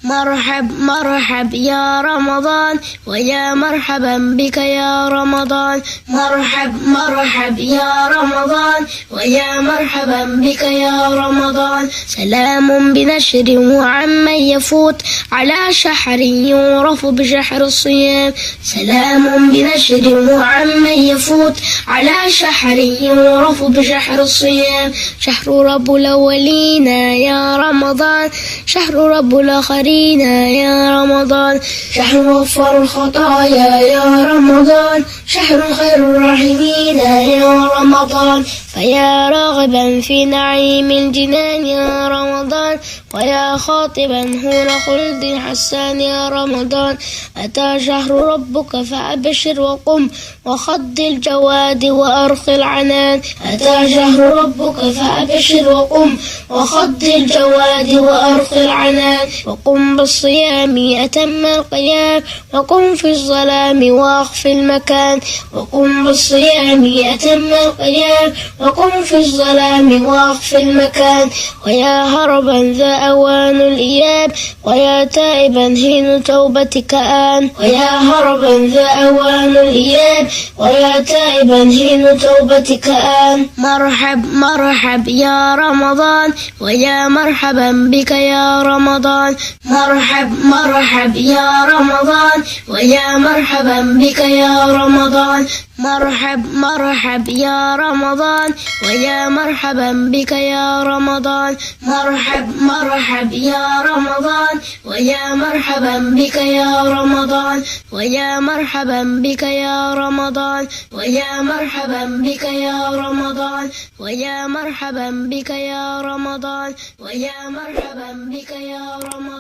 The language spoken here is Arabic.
مرحب يا رمضان ويا مرحبا بك يا رمضان. مرحب يا رمضان ويا مرحبا بك يا رمضان. سلام بنشر وعمن يفوت على شهر يعرف بشهر الصيام. سلام بنشر وعمن يفوت على شهر يعرف بشهر الصيام. شهر رب الأولين يا رمضان، شهر رب الآخرين يا رمضان. شهر غفر الخطايا يا رمضان، شهر خير الراحمين يا رمضان. فيا راغبا في نعيم الجنان يا رمضان، ويا خاطبا هون خلد حسان يا رمضان. أتى شهر ربك فأبشر وقم وخض الجواد وأرخ العنان. أتى شهر ربك فأبشر وقم وخض الجواد وأرخ العنان. وقم بالصيام أتم القيام، وقم في الظلام وأخف المكان. وقم بالصيام أتم القيام، وقم في الظلام وأخف المكان. ويا هربا ذا أوان الإياب، ويا تائبا حين توبتك آن. ويا هربا ذا أوان الإياب، ويا تائبا حين توبتك آن. مرحب يا رمضان ويا مرحبا بك يا رمضان. مرحب يا رمضان ويا مرحبا بك يا رمضان. مرحب يا رمضان ويا مرحبا بك يا رمضان. مرحب يا رمضان ويا مرحبا بك يا رمضان. ويا مرحبا بك يا رمضان. ويا مرحبا بك يا رمضان. ويا مرحبا بك يا رمضان. ويا مرحبا بك يا رمضان.